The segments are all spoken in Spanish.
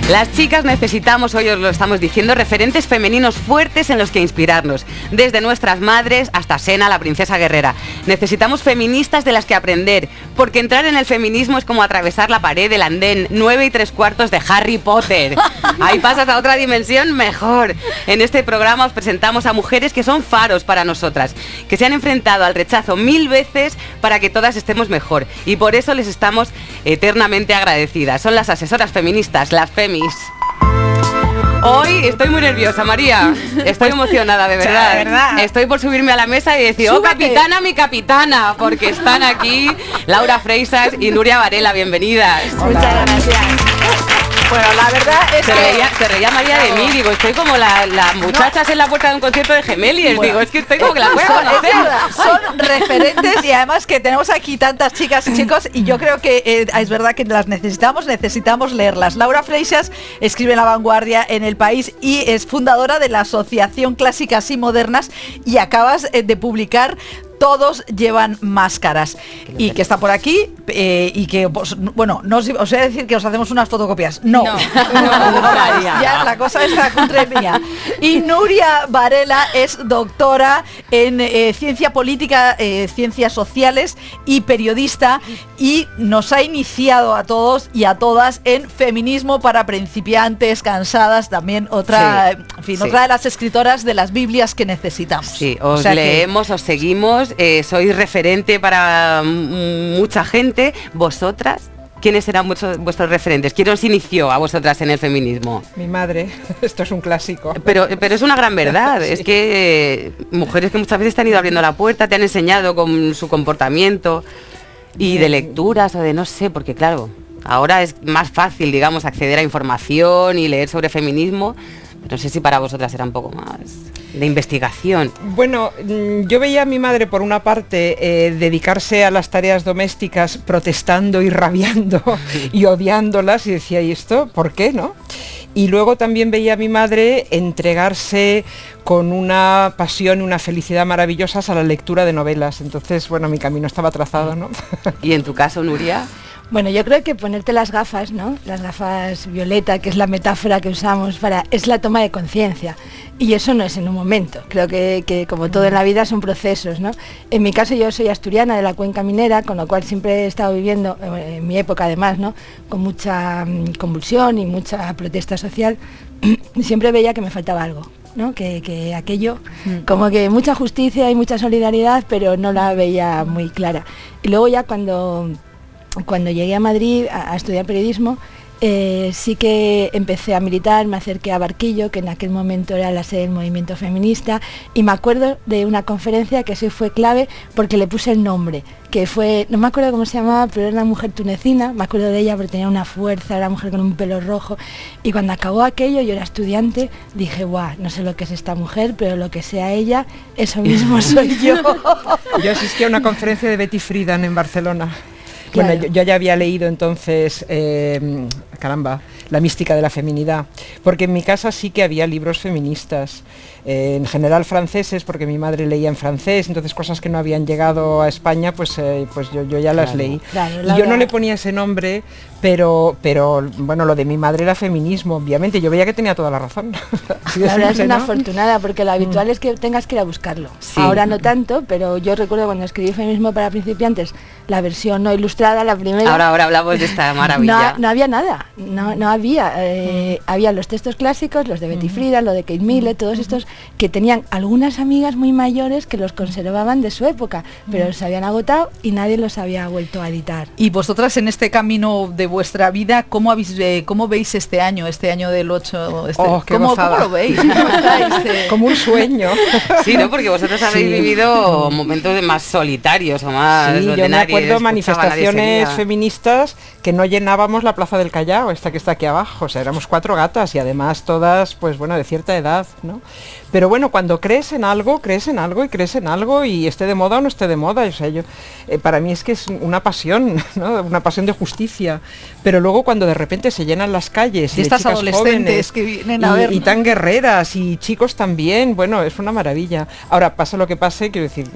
Las chicas necesitamos, hoy os lo estamos diciendo, referentes femeninos fuertes en los que inspirarnos, desde nuestras madres hasta Xena, la princesa guerrera. Necesitamos feministas de las que aprender, porque entrar en el feminismo es como atravesar la pared del andén 9 3/4 de Harry Potter. Ahí pasas a otra dimensión mejor. En este programa os presentamos a mujeres que son faros para nosotras, que se han enfrentado al rechazo 1000 veces para que todas estemos mejor, y por eso les estamos eternamente agradecidas. Son las asesoras feministas, las femis. Hoy estoy muy nerviosa, María. Estoy emocionada, de verdad. Estoy por subirme a la mesa y decir, ¡oh, capitana, mi capitana! Porque están aquí Laura Freixas y Núria Varela. Bienvenidas. Muchas gracias. Bueno, la verdad es se reía María de mí, digo, estoy como las muchachas en la puerta de un concierto de Gemeliers, digo, es que estoy como que las voy a conocer. Son referentes, y además que tenemos aquí tantas chicas y chicos, y yo creo que es verdad que las necesitamos leerlas. Laura Freixas escribe en La Vanguardia, en El País, y es fundadora de la Asociación Clásicas y Modernas, y acabas de publicar Todos llevan máscaras, y que está por aquí, y que, bueno, no os voy a decir que os hacemos unas fotocopias. No. Ya la cosa está contra mía. Y Núria Varela es doctora en ciencia política, ciencias sociales y periodista, y nos ha iniciado a todos y a todas en feminismo para principiantes, cansadas, también otra, sí, en fin, sí, otra de las escritoras de las Biblias que necesitamos. Sí, os leemos, os seguimos. Sois referente para mucha gente. Vosotras, ¿quiénes eran vuestros referentes? ¿Quién os inició a vosotras en el feminismo? Mi madre. Esto es un clásico. Pero es una gran verdad. Sí. Es que mujeres que muchas veces te han ido abriendo la puerta, te han enseñado con su comportamiento, y de lecturas o de no sé, porque claro, ahora es más fácil, digamos, acceder a información y leer sobre feminismo. No sé si para vosotras era un poco más de investigación. Bueno, yo veía a mi madre, por una parte, dedicarse a las tareas domésticas protestando y rabiando y odiándolas, y decía, ¿y esto por qué, no? Y luego también veía a mi madre entregarse con una pasión y una felicidad maravillosas a la lectura de novelas. Entonces, bueno, mi camino estaba trazado, ¿no? ¿Y en tu caso, Núria? Bueno, yo creo que ponerte las gafas, ¿no? Las gafas violeta, que es la metáfora que usamos es la toma de conciencia. Y eso no es en un momento. Creo que como todo en la vida son procesos, ¿no? En mi caso, yo soy asturiana, de la Cuenca Minera, con lo cual siempre he estado viviendo, en mi época además, ¿no?, con mucha convulsión y mucha protesta social. Siempre veía que me faltaba algo, ¿no? Que aquello, como que mucha justicia y mucha solidaridad, pero no la veía muy clara. Y luego ya cuando llegué a Madrid a estudiar periodismo, sí que empecé a militar, me acerqué a Barquillo, que en aquel momento era la sede del movimiento feminista, y me acuerdo de una conferencia que sí fue clave porque le puse el nombre, que fue, no me acuerdo cómo se llamaba, pero era una mujer tunecina, me acuerdo de ella porque tenía una fuerza, era una mujer con un pelo rojo, y cuando acabó aquello, yo era estudiante, dije, guau, no sé lo que es esta mujer, pero lo que sea ella, eso mismo soy yo. Yo asistí a una conferencia de Betty Friedan en Barcelona. Claro. Bueno, yo ya había leído entonces, La mística de la feminidad, porque en mi casa sí que había libros feministas, en general franceses, porque mi madre leía en francés, entonces cosas que no habían llegado a España, pues yo ya las leí. Claro, y yo no le ponía ese nombre, pero bueno, lo de mi madre era feminismo, obviamente, yo veía que tenía toda la razón. La verdad es una afortunada, porque lo habitual es que tengas que ir a buscarlo. Sí. Ahora no tanto, pero yo recuerdo cuando escribí Feminismo para principiantes, la versión no ilustrada, la primera. Ahora hablamos de esta maravilla. No había nada, no había. Había los textos clásicos, los de Betty Friedan, lo de Kate Millett, todos estos que tenían algunas amigas muy mayores que los conservaban de su época, pero se habían agotado y nadie los había vuelto a editar. Y vosotras, en este camino de vuestra vida, ¿cómo veis este año del 8? ¿Cómo lo veis? Como un sueño. Sí, ¿no? Porque vosotros habéis vivido momentos más solitarios o más... Sí, yo me acuerdo manifestaciones feministas que no llenábamos la Plaza del Callao, esta que está aquí abajo, o sea, éramos 4 gatas y además todas, pues bueno, de cierta edad, ¿no? Pero bueno, cuando crees en algo y esté de moda o no esté de moda, o sea, para mí es que es una pasión, ¿no? Una pasión de justicia, pero luego cuando de repente se llenan las calles y estas adolescentes que vienen a ver, y tan guerreras y chicos también, bueno, es una maravilla. Ahora, pase lo que pase, quiero decir,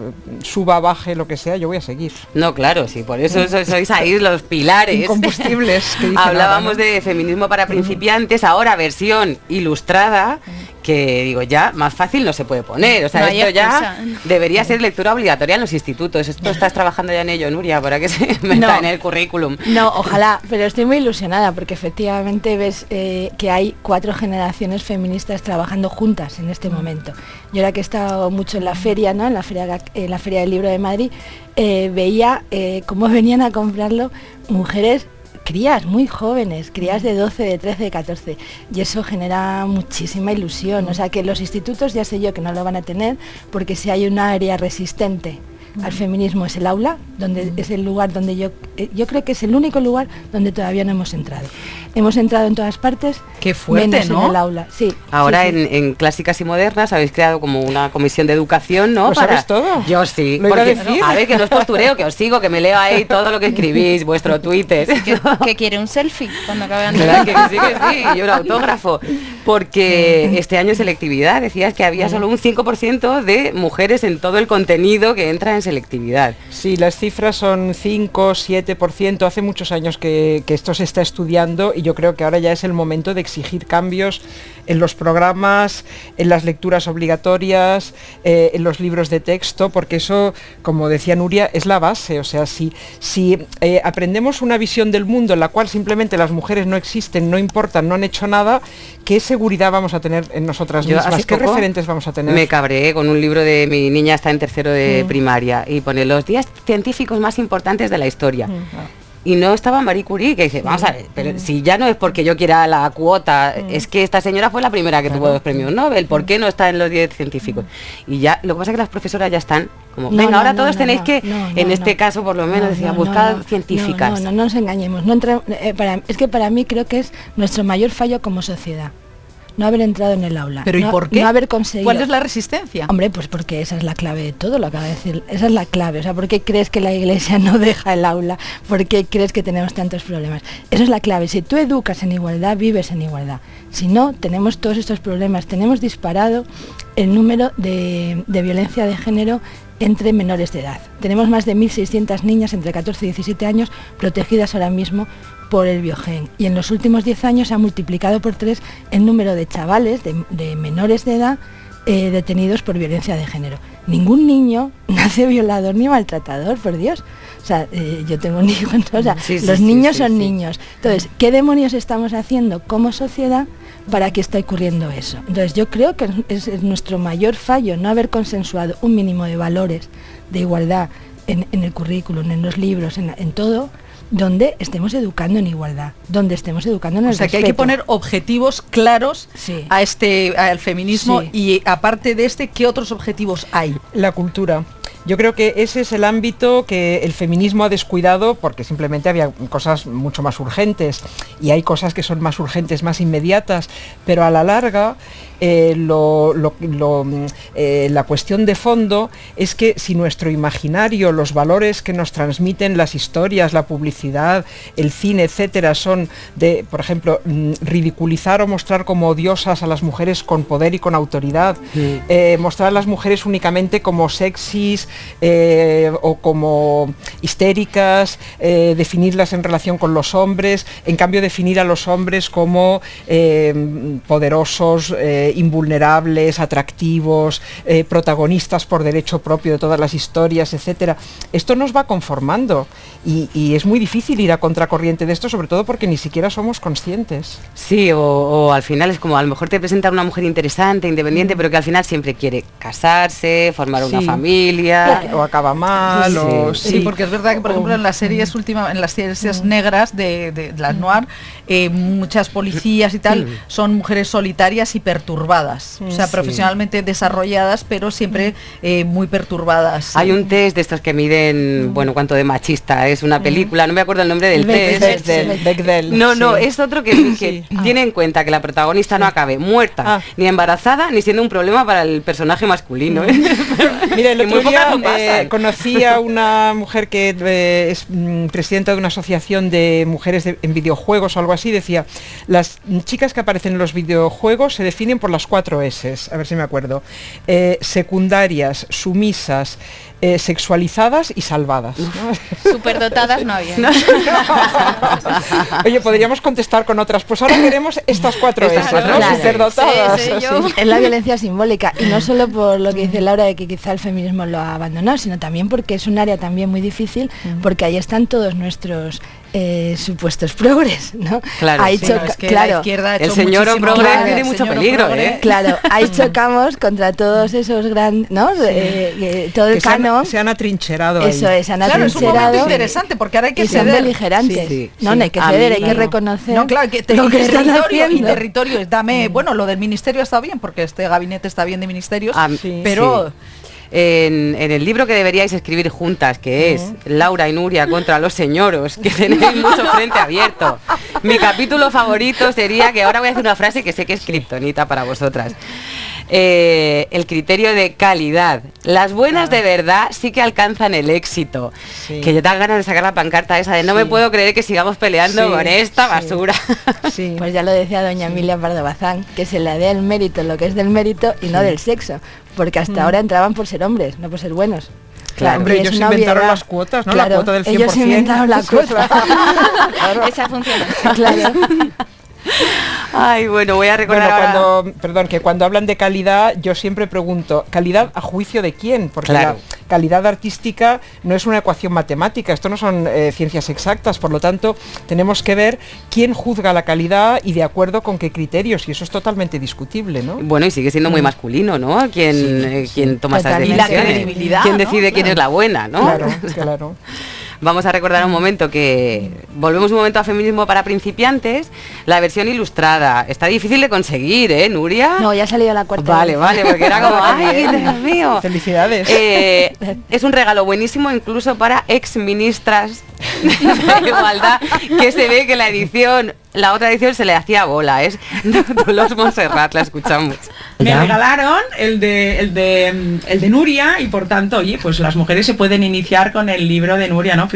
suba, baje, lo que sea, yo voy a seguir. No, claro, sí, por eso sois ahí los pilares. Incombustibles. Hablábamos de feminismo para principiantes, ahora versión ilustrada, que digo, ya más fácil no se puede poner. O sea, no esto ya debería ser lectura obligatoria en los institutos. Esto estás trabajando ya en ello, Nuria, para que se meta en el currículum. No, ojalá, pero estoy muy ilusionada porque efectivamente ves que hay 4 generaciones feministas trabajando juntas en este momento. Yo ahora que he estado mucho en la feria, ¿no? en la feria del libro de Madrid, veía cómo venían a comprarlo mujeres, crías muy jóvenes, crías de 12, de 13, de 14, y eso genera muchísima ilusión. O sea que los institutos ya sé yo que no lo van a tener, porque si hay un área resistente al feminismo es el aula, donde es el lugar donde yo creo que es el único lugar donde todavía no hemos entrado. Hemos entrado en todas partes, qué fuerte, menos ¿no? en el aula. Sí. Ahora sí. En Clásicas y Modernas habéis creado como una comisión de educación, ¿no? ¿Lo sabes todo? Yo sí. Lo iba a decir. A ver, que no es postureo, que os sigo, que me leo ahí todo lo que escribís, vuestro Twitter. Que quiere un selfie cuando acabe de ¿Verdad? Que sí, y un autógrafo. Porque este año en selectividad decías que había solo un 5% de mujeres en todo el contenido que entra en selectividad. Sí, las cifras son 5, 7%. Hace muchos años que esto se está estudiando y yo creo que ahora ya es el momento de exigir cambios en los programas, en las lecturas obligatorias, en los libros de texto, porque eso, como decía Nuria, es la base. O sea, si aprendemos una visión del mundo en la cual simplemente las mujeres no existen, no importan, no han hecho nada, ¿qué seguridad vamos a tener en nosotras mismas? ¿Qué referentes vamos a tener? Me cabreé con un libro de mi niña, está en tercero de primaria, y pone los días científicos más importantes de la historia. Y no estaba Marie Curie, que dice, vamos a ver, pero si ya no es porque yo quiera la cuota, es que esta señora fue la primera que tuvo 2 premios Nobel, ¿por qué no está en los 10 científicos? Y ya, lo que pasa es que las profesoras ya están como, venga, ahora todos tenéis que, en este caso por lo menos, decía, buscar científicas. No nos engañemos, es que para mí creo que es nuestro mayor fallo como sociedad. No haber entrado en el aula. ¿Pero y por qué? No haber conseguido. ¿Cuál es la resistencia? Hombre, pues porque esa es la clave de todo, lo acaba de decir. Esa es la clave. O sea, ¿por qué crees que la Iglesia no deja el aula? ¿Por qué crees que tenemos tantos problemas? Esa es la clave. Si tú educas en igualdad, vives en igualdad. Si no, tenemos todos estos problemas. Tenemos disparado el número de violencia de género entre menores de edad. Tenemos más de 1.600 niñas entre 14 y 17 años protegidas ahora mismo por el biogen, y en los últimos 10 años se ha multiplicado por 3 el número de chavales, de menores de edad detenidos por violencia de género. Ningún niño nace violador ni maltratador, por Dios. O sea, yo tengo un hijo, o sea, los niños son niños. Entonces, ¿qué demonios estamos haciendo como sociedad para que esté ocurriendo eso? Entonces, yo creo que es nuestro mayor fallo no haber consensuado un mínimo de valores de igualdad en el currículum, en los libros, en todo, donde estemos educando en igualdad, donde estemos educando en el respeto. O sea, que hay que poner objetivos claros al feminismo, y aparte de ¿qué otros objetivos hay? La cultura. Yo creo que ese es el ámbito que el feminismo ha descuidado porque simplemente había cosas mucho más urgentes y hay cosas que son más urgentes, más inmediatas, pero a la larga la cuestión de fondo es que si nuestro imaginario, los valores que nos transmiten las historias, la publicidad, el cine, etcétera, son de, por ejemplo, ridiculizar o mostrar como odiosas a las mujeres con poder y con autoridad, mostrar a las mujeres únicamente como sexys, o como histéricas, definirlas en relación con los hombres, en cambio definir a los hombres como poderosos, invulnerables, atractivos, protagonistas por derecho propio de todas las historias, etcétera. Esto nos va conformando y es muy difícil ir a contracorriente de esto, sobre todo porque ni siquiera somos conscientes. Sí, o al final es como a lo mejor te presentan una mujer interesante, independiente, pero que al final siempre quiere casarse, formar una familia, o acaba mal, sí, porque es verdad que por ejemplo en las series negras de las noir, muchas policías y tal son mujeres solitarias y perturbadas, o sea, profesionalmente desarrolladas, pero siempre muy perturbadas. Hay un test de estos que miden, bueno, cuánto de machista es una película, no me acuerdo el nombre del test. Bechdel. No, es otro que tiene en cuenta que la protagonista no acabe muerta, ni embarazada, ni siendo un problema para el personaje masculino. Mira, el otro día conocí a una mujer que es presidenta de una asociación de mujeres en videojuegos o algo así, decía, las chicas que aparecen en los videojuegos se definen por las 4 S, a ver si me acuerdo, secundarias, sumisas, sexualizadas y salvadas, ¿no? Superdotadas no había. Oye, podríamos contestar con otras, pues ahora queremos estas 4 S, ¿no? Claro. Superdotadas. Sí, Sí. yo. Es la violencia simbólica, y no solo por lo que dice Laura de que quizá el feminismo lo ha abandonado, sino también porque es un área también muy difícil, porque ahí están todos nuestros supuestos progres, ¿no? Claro, ahí Sí, choca- no, es que claro, la izquierda ha hecho El señor muchísimo progre daño, tiene el mucho señor peligro, progre. claro, ahí chocamos contra todos esos grandes, ¿no? Todo el Que canon. se han atrincherado ahí. Eso es, han Claro, es un momento atrincherado interesante porque ahora hay que y son ceder. beligerantes. Sí, no, sí. no hay que A ceder, mí- hay que reconocer No, claro, que lo que están territorio y haciendo. territorio es dame, bueno, lo del ministerio está bien porque este gabinete está bien de ministerios, Sí. pero Sí. En el libro que deberíais escribir juntas, que es Laura y Nuria contra los señoros, que tenéis mucho frente abierto. Mi capítulo favorito sería, que ahora voy a hacer una frase que sé que es kriptonita para vosotras. El criterio de calidad. Las buenas de verdad sí que alcanzan el éxito. Sí. Que yo tengo ganas de sacar la pancarta esa de no me puedo creer que sigamos peleando Sí, con esta sí. basura. Sí. Pues ya lo decía doña Emilia Pardo Bazán, que se le dé el mérito lo que es del mérito y no del sexo, porque hasta ahora entraban por ser hombres, no por ser buenos. Claro, hombre, y es ellos una inventaron obviedad. las cuotas, ¿no? Claro, La cuota del 100%. ellos inventaron la Sí, cuota. claro. Esa funciona. Claro. Ay, bueno, voy a recordar Bueno, ahora- cuando hablan de calidad, yo siempre pregunto, ¿calidad a juicio de quién? Porque Claro. la calidad artística no es una ecuación matemática, esto no son ciencias exactas, por lo tanto, tenemos que ver quién juzga la calidad y de acuerdo con qué criterios, y eso es totalmente discutible, ¿no? Bueno, y sigue siendo muy masculino, ¿no? Quien toma esas Totalmente. decisiones. Y la credibilidad, Quien ¿no? decide quién Claro. es la buena, ¿no? Claro, claro. Vamos a recordar un momento que volvemos un momento a feminismo para principiantes, la versión ilustrada. Está difícil de conseguir, ¿eh, Nuria? No, ya ha salido la cuarta. Vale, vez. vale, porque era como, ay, Dios mío. Felicidades. Es un regalo buenísimo incluso para exministras de igualdad, que se ve que la otra edición se le hacía bola, es Dolors Montserrat, la escuchamos. Me regalaron el de Nuria y por tanto, oye, pues las mujeres se pueden iniciar con el libro de Nuria, ¿no?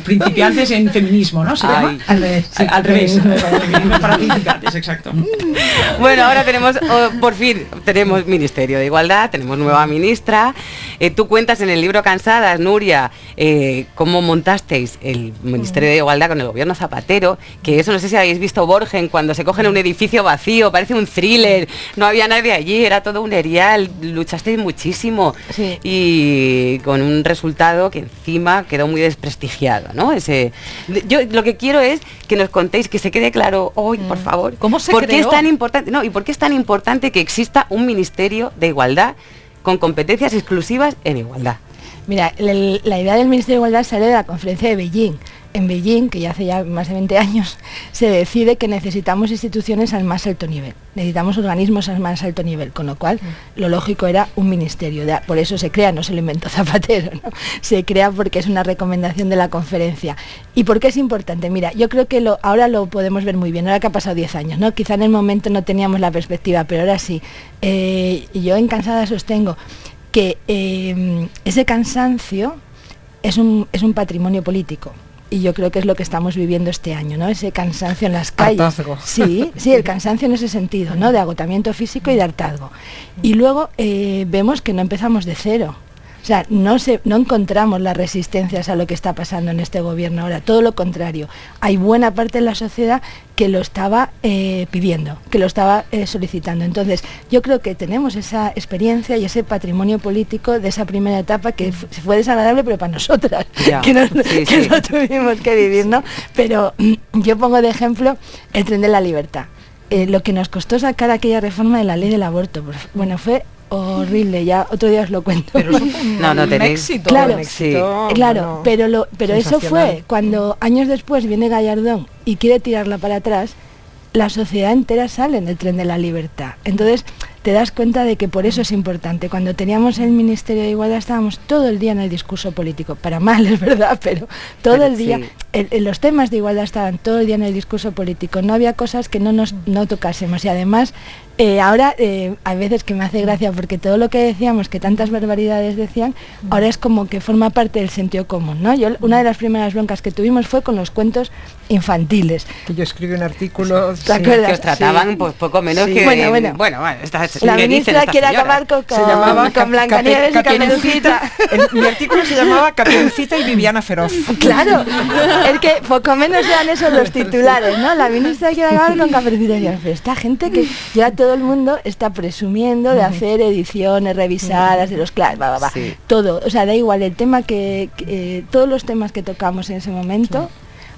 Principiantes en feminismo, ¿no? Se llama. Ay. Al revés. Sí, al revés. Feminismo para principiantes, exacto. Bueno, ahora tenemos, por fin, tenemos Ministerio de Igualdad, tenemos nueva ministra. Tú cuentas en el libro Cansadas, Nuria, cómo montasteis el Ministerio de Igualdad con el gobierno Zapatero, que eso no sé si habéis visto Borgen, cuando se cogen un edificio vacío, parece un thriller, no había nadie allí, era todo un erial, luchasteis muchísimo Sí. y con un resultado que encima quedó muy desprestigiado, ¿no? Yo lo que quiero es que nos contéis, que se quede claro hoy, por favor, ¿Cómo se ¿por qué es creó? tan importante? No, y por qué es tan importante que exista un Ministerio de Igualdad con competencias exclusivas en igualdad. Mira, la idea del Ministerio de Igualdad sale de la conferencia de Beijing. En Beijing, que ya hace ya más de 20 años, se decide que necesitamos instituciones al más alto nivel, necesitamos organismos al más alto nivel, con lo cual lo lógico era un ministerio. Por eso se crea, no se lo inventó Zapatero, ¿no? Se crea porque es una recomendación de la conferencia. ¿Y por qué es importante? Mira, yo creo que ahora lo podemos ver muy bien, ahora que ha pasado 10 años, ¿no? Quizá en el momento no teníamos la perspectiva, pero ahora sí. Yo en Cansada sostengo que ese cansancio es un patrimonio político. Y yo creo que es lo que estamos viviendo este año, ¿no? Ese cansancio en las calles. Hartazgo. Sí, el cansancio en ese sentido, ¿no? De agotamiento físico y de hartazgo. Y luego vemos que no empezamos de cero. O sea, no encontramos las resistencias a lo que está pasando en este gobierno ahora, todo lo contrario. Hay buena parte de la sociedad que lo estaba pidiendo, que lo estaba solicitando. Entonces, yo creo que tenemos esa experiencia y ese patrimonio político de esa primera etapa que fue desagradable, pero para nosotras, Ya, que sí. lo tuvimos que vivir, ¿no? Pero yo pongo de ejemplo el tren de la libertad. Lo que nos costó sacar aquella reforma de la ley del aborto, bueno, fue horrible, ya otro día os lo cuento. Pero eso fue No, un tenéis- éxito. Claro. Un éxito, Claro, bueno, pero eso fue sensacional. cuando años después viene Gallardón y quiere tirarla para atrás, la sociedad entera sale en el tren de la libertad. Entonces te das cuenta de que por eso es importante. Cuando teníamos el Ministerio de Igualdad estábamos todo el día en el discurso político, para mal es verdad, pero todo Pero el día, sí. en los temas de igualdad estaban todo el día en el discurso político, no había cosas que no tocásemos y además Ahora hay veces que me hace gracia porque todo lo que decíamos, que tantas barbaridades decían, ahora es como que forma parte del sentido común, ¿no? Una de las primeras broncas que tuvimos fue con los cuentos infantiles. Que yo escribí un artículo ¿te acuerdas? Que os trataban pues poco menos que... Bueno, la ministra quiere acabar con Blancanieves y Caperucita. Mi artículo se llamaba Caperucita y Viviana Feroz. Claro, es que poco menos eran esos los titulares, ¿no? La ministra quiere acabar con Caperucita y pero esta gente que ya todo el mundo está presumiendo de hacer ediciones revisadas de los todo, o sea, da igual el tema que todos los temas que tocamos en ese momento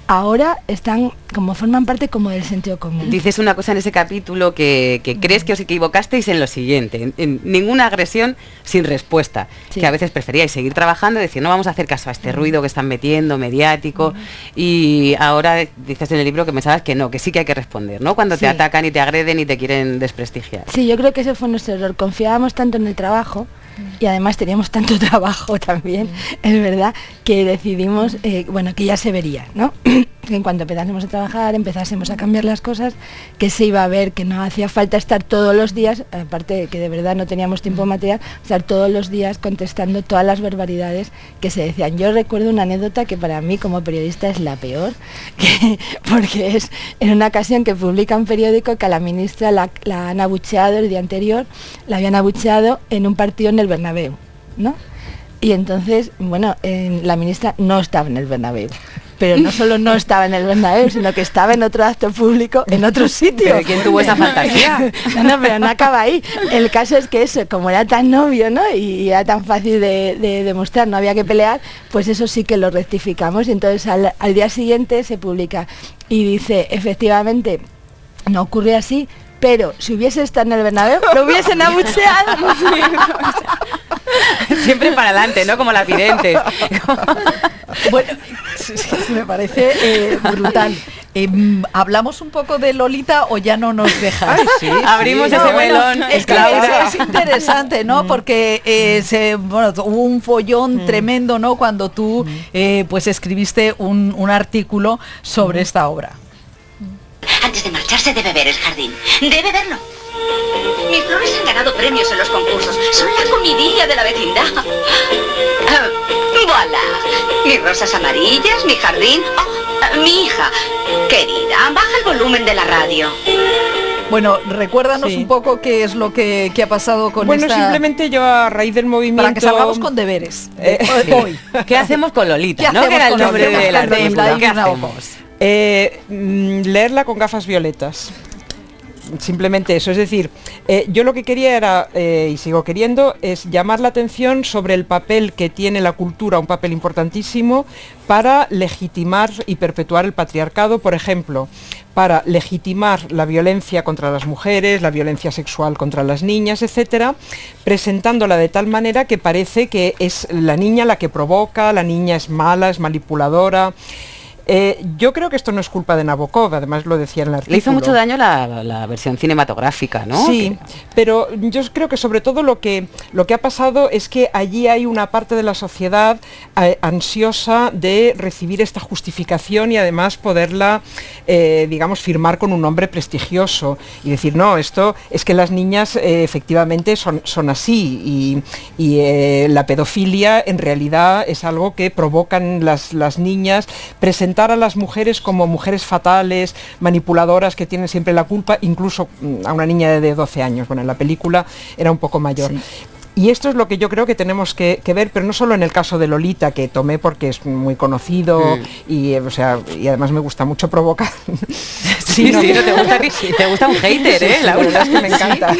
ahora están como forman parte como del sentido común. Dices una cosa en ese capítulo que crees que os equivocasteis en lo siguiente, en ninguna agresión sin respuesta, que a veces preferíais seguir trabajando y decir no vamos a hacer caso a este ruido que están metiendo, mediático, y ahora dices en el libro que pensabas que no, que sí que hay que responder, ¿no? Cuando te atacan y te agreden y te quieren desprestigiar. Sí, yo creo que ese fue nuestro error, confiábamos tanto en el trabajo y además teníamos tanto trabajo también, es verdad, que decidimos, que ya se vería, ¿no? Que en cuanto empezásemos a trabajar, empezásemos a cambiar las cosas, que se iba a ver que no hacía falta estar todos los días, aparte de que de verdad no teníamos tiempo material, estar todos los días contestando todas las barbaridades que se decían. Yo recuerdo una anécdota que para mí como periodista es la peor, porque es en una ocasión que publica un periódico que a la ministra la han abucheado el día anterior, la habían abucheado en un partido en el Bernabéu, ¿no? Y entonces, la ministra no estaba en el Bernabéu. Pero no solo no estaba en el Bernabéu, sino que estaba en otro acto público, en otro sitio. ¿Pero quién tuvo esa fantasía? No, pero no acaba ahí. El caso es que eso, como era tan obvio, ¿no? Y era tan fácil de demostrar, no había que pelear, pues eso sí que lo rectificamos. Y entonces al día siguiente se publica y dice, efectivamente, no ocurrió así, pero si hubiese estado en el Bernabéu, lo hubiesen abucheado. Siempre para adelante, ¿no? Como la vidente. Bueno, me parece brutal. ¿Hablamos un poco de Lolita o ya no nos dejas? Abrimos ese melón. Es que es interesante, ¿no? Porque hubo un follón tremendo, ¿no? Cuando tú pues escribiste un artículo sobre esta obra. Antes de marcharse debe ver el jardín. Debe verlo. Mis flores han ganado premios en los concursos. Son la comidilla de la vecindad. ¡Voilà! Mis rosas amarillas, mi jardín. Oh, mi hija. Querida, baja el volumen de la radio. Bueno, recuérdanos un poco qué es lo que ha pasado con esta... Bueno, simplemente yo a raíz del movimiento... Para que salgamos con deberes hoy. ¿Qué hacemos con Lolita? ¿No? Que era el nombre de la película. ¿Qué hacemos? Leerla con gafas violetas. Simplemente eso, es decir, yo lo que quería era, y sigo queriendo, es llamar la atención sobre el papel que tiene la cultura, un papel importantísimo para legitimar y perpetuar el patriarcado, por ejemplo, para legitimar la violencia contra las mujeres, la violencia sexual contra las niñas, etcétera, presentándola de tal manera que parece que es la niña la que provoca, la niña es mala, es manipuladora. Yo creo que esto no es culpa de Nabokov, además lo decía en el artículo. Le hizo mucho daño la versión cinematográfica, ¿no? Sí, pero yo creo que sobre todo lo que ha pasado es que allí hay una parte de la sociedad ansiosa de recibir esta justificación y además poderla, digamos, firmar con un nombre prestigioso y decir, no, esto es que las niñas efectivamente son así y la pedofilia en realidad es algo que provocan las niñas, presentar a las mujeres como mujeres fatales, manipuladoras, que tienen siempre la culpa, incluso a una niña de 12 años. Bueno, en la película era un poco mayor. Sí. Y esto es lo que yo creo que tenemos que ver, pero no solo en el caso de Lolita, que tomé porque es muy conocido y además me gusta mucho provocar. Sí, no te gusta un hater, la verdad es que me encanta.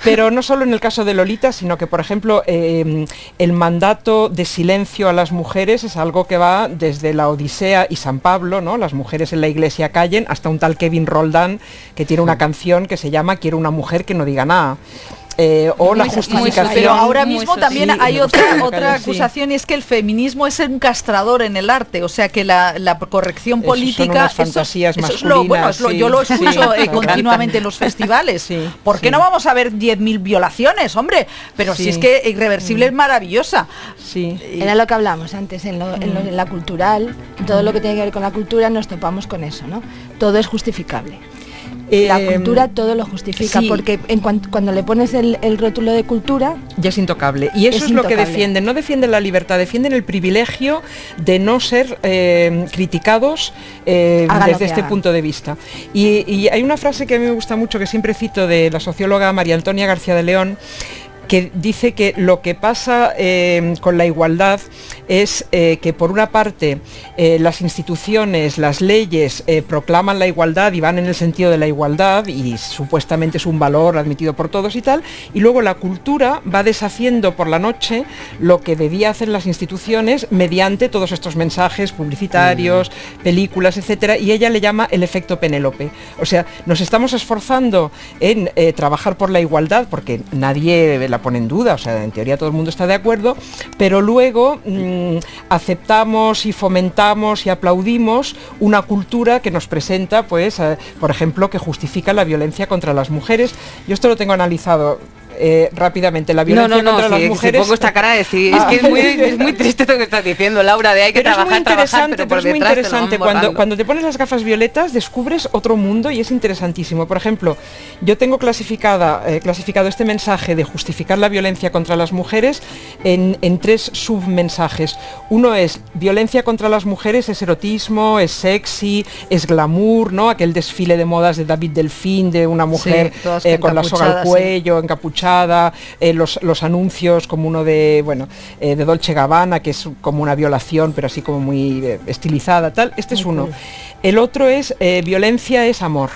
Pero no solo en el caso de Lolita, sino que, por ejemplo, el mandato de silencio a las mujeres es algo que va desde la Odisea y San Pablo, ¿no? Las mujeres en la iglesia callen, hasta un tal Kevin Roldán, que tiene una canción que se llama Quiero una mujer que no diga nada. O la justificación. Pero ahora mismo también hay otra acusación, y es que el feminismo es un castrador en el arte, o sea que la corrección política... Son unas fantasías masculinas. Yo lo escucho continuamente en los festivales. ¿Por qué no vamos a ver 10.000 violaciones, hombre? Pero si es que Irreversible es maravillosa. Sí. Era lo que hablamos antes, en la cultural, todo lo que tiene que ver con la cultura nos topamos con eso, ¿no? Todo es justificable. La cultura todo lo justifica, porque cuando le pones el rótulo de cultura... Ya es intocable. Y eso es lo que defienden. No defienden la libertad, defienden el privilegio de no ser criticados desde este punto de vista. Y hay una frase que a mí me gusta mucho, que siempre cito, de la socióloga María Antonia García de León, que dice que lo que pasa con la igualdad es que por una parte las instituciones, las leyes proclaman la igualdad y van en el sentido de la igualdad y supuestamente es un valor admitido por todos y tal, y luego la cultura va deshaciendo por la noche lo que debía hacer las instituciones mediante todos estos mensajes publicitarios, películas, etcétera, y ella le llama el efecto Penélope. O sea, nos estamos esforzando en trabajar por la igualdad porque nadie la pone en duda, o sea, en teoría todo el mundo está de acuerdo, pero luego aceptamos y fomentamos y aplaudimos una cultura que nos presenta, pues, por ejemplo, que justifica la violencia contra las mujeres. Yo esto lo tengo analizado rápidamente, la violencia contra las mujeres. Pongo esta cara de decir, es que es muy triste lo que estás diciendo, Laura, de hay que trabajar, pero por es muy detrás interesante. Cuando te pones las gafas violetas descubres otro mundo y es interesantísimo. Por ejemplo, yo tengo clasificado este mensaje de justificar la violencia contra las mujeres en 3 submensajes. Uno es: violencia contra las mujeres es erotismo, es sexy, es glamour, ¿no? Aquel desfile de modas de David Delfín, de una mujer con la soga al cuello, encapuchada. Los anuncios como uno de Dolce Gabbana, que es como una violación pero así como muy estilizada, tal. Este es uno. El otro es violencia es amor.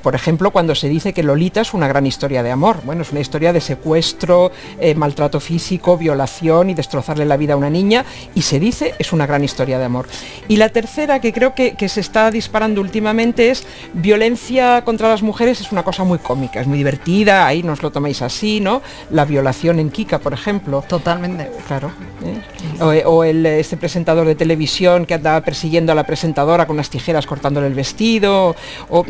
Por ejemplo, cuando se dice que Lolita es una gran historia de amor. Bueno, es una historia de secuestro, maltrato físico, violación y destrozarle la vida a una niña, y se dice es una gran historia de amor. Y la tercera, que creo que se está disparando últimamente, es violencia contra las mujeres. Es una cosa muy cómica, es muy divertida, ahí nos lo tomáis así, ¿no? La violación en Kika, por ejemplo. Totalmente. Claro. O este presentador de televisión que andaba persiguiendo a la presentadora con unas tijeras cortándole el vestido, o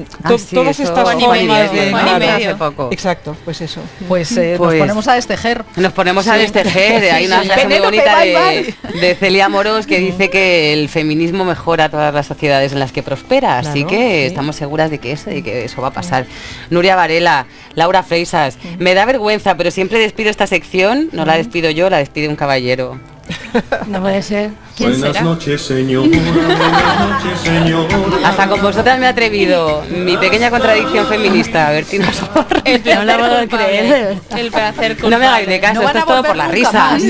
todas estas formas de... hace poco. Exacto, pues eso. Pues nos ponemos a destejer. Nos ponemos a destejer. Hay una frase muy bonita de Celia Amorós que dice que el feminismo mejora todas las sociedades en las que prospera, así que estamos seguras de que eso va a pasar. Nuria Varela, Laura Freixas, me da vergüenza, pero siempre despido esta sección, no la despido yo, la despide un caballero. No puede ser. Buenas noches, señor. Buenas noches, señor. Hasta con vosotras me he atrevido. Mi pequeña contradicción feminista, Bertina Osborne. No la puedo creer. El placer culpable. No me hagáis de caso, esto es todo por las risas.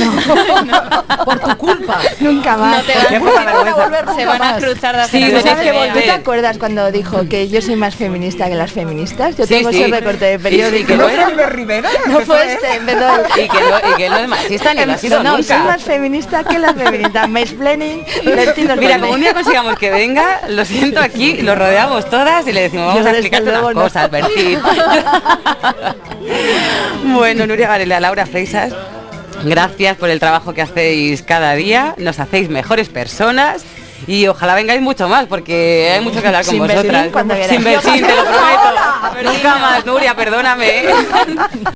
Por tu culpa. Nunca más. Se van a cruzar de Sí, ¿Sabes que ¿Tú te acuerdas cuando dijo que yo soy más feminista que las feministas? Yo tengo ese recorte de periódico. que ¿No fue Albert Rivera? No fue este, perdón. Y que no es machista ni lo ha sido No, nunca. soy más feminista que las feministas. Mansplaining, Mira, como un día consigamos que venga, lo siento, aquí lo rodeamos todas y le decimos, vamos a explicarte unas cosas, Bertín. Bueno, Nuria Varela, Laura Freixas, gracias por el trabajo que hacéis cada día, nos hacéis mejores personas. Y ojalá vengáis mucho más, porque hay mucho que hablar con vosotras. Sin Bertín, te lo prometo. Nunca más, Nuria, perdóname.